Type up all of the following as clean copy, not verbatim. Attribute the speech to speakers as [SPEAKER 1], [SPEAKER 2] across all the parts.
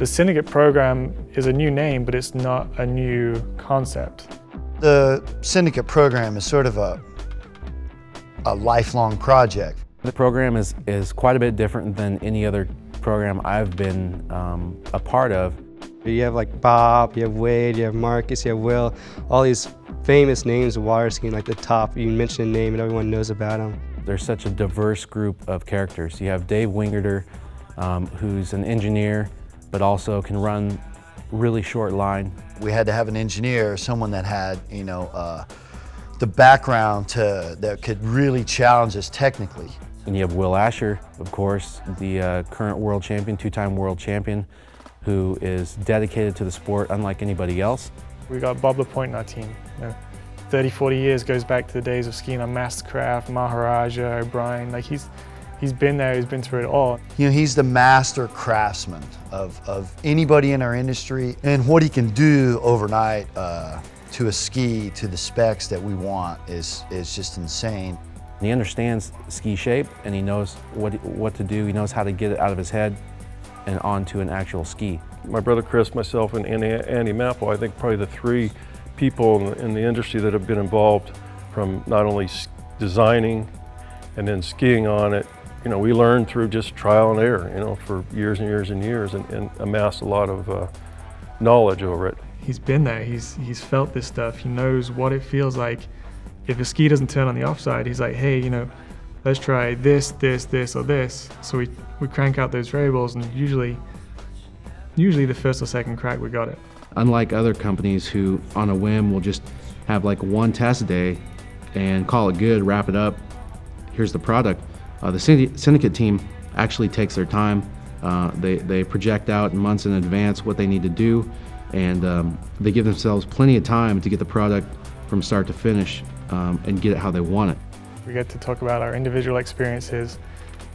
[SPEAKER 1] The Syndicate program is a new name, but it's not a new concept.
[SPEAKER 2] The Syndicate program is sort of a lifelong project.
[SPEAKER 3] The program is quite a bit different than any other program I've been a part of.
[SPEAKER 4] You have like Bob, you have Wade, you have Marcus, you have Will, all these famous names of water skiing, like the top. You mention a name and everyone knows about them.
[SPEAKER 3] There's such a diverse group of characters. You have Dave Wingerter, who's an engineer, but also can run really short line.
[SPEAKER 2] We had to have an engineer, someone that had, the background that could really challenge us technically.
[SPEAKER 3] And you have Will Asher, of course, the current world champion, two-time world champion, who is dedicated to the sport unlike anybody else.
[SPEAKER 1] We got Bob LaPointe in our team. 30, 40 years goes back to the days of skiing on Mastercraft, Maharaja, O'Brien. Like he's been there, he's been through it all.
[SPEAKER 2] He's the master craftsman of anybody in our industry, and what he can do overnight to a ski to the specs that we want is just insane.
[SPEAKER 3] He understands ski shape and he knows what to do. He knows how to get it out of his head and onto an actual ski.
[SPEAKER 5] My brother Chris, myself, and Andy Mapple, I think probably the three people in the industry that have been involved from not only designing and then skiing on it. We learned through just trial and error, for years and years and years, and amassed a lot of knowledge over it.
[SPEAKER 1] He's been there, he's felt this stuff, he knows what it feels like. If a ski doesn't turn on the offside, he's like, hey, let's try this, this, this, or this. So we crank out those variables, and usually the first or second crack, we got it.
[SPEAKER 3] Unlike other companies who, on a whim, will just have like one test day and call it good, wrap it up, here's the product. The Syndicate team actually takes their time. They project out months in advance what they need to do, and they give themselves plenty of time to get the product from start to finish and get it how they want it.
[SPEAKER 1] We get to talk about our individual experiences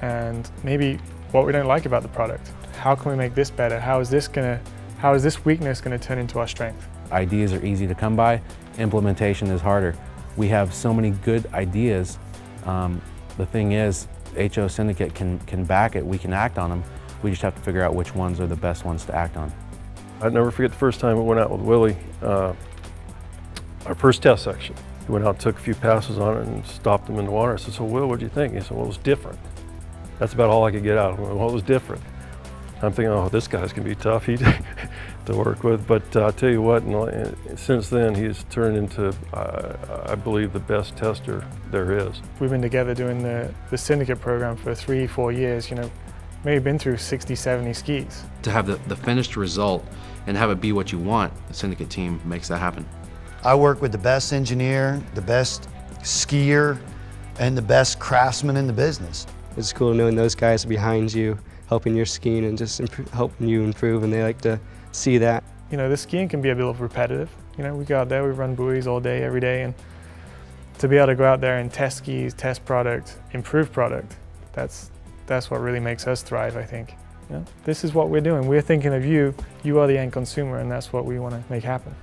[SPEAKER 1] and maybe what we don't like about the product. How can we make this better? How is this weakness going to turn into our strength?
[SPEAKER 3] Ideas are easy to come by, implementation is harder. We have so many good ideas. The thing is, HO Syndicate can back it, we can act on them. We just have to figure out which ones are the best ones to act on.
[SPEAKER 5] I'll never forget the first time we went out with Willie, our first test section. He went out, took a few passes on it and stopped him in the water. I said, so Will, what'd you think? He said, well, it was different. That's about all I could get out of him. Well, it was different. I'm thinking, oh, this guy's gonna be tough to work with. But I'll tell you what, since then he's turned into, I believe, the best tester there is.
[SPEAKER 1] We've been together doing the Syndicate program for 3-4 years, maybe been through 60, 70 skis.
[SPEAKER 3] To have the finished result and have it be what you want, the Syndicate team makes that happen.
[SPEAKER 2] I work with the best engineer, the best skier, and the best craftsman in the business.
[SPEAKER 4] It's cool knowing those guys are behind you, helping your skiing and just helping you improve, and they like to see that.
[SPEAKER 1] The skiing can be a little repetitive. We go out there, we run buoys all day, every day, and to be able to go out there and test skis, test product, improve product, that's what really makes us thrive, I think. This is what we're doing. We're thinking of you. You are the end consumer, and that's what we want to make happen.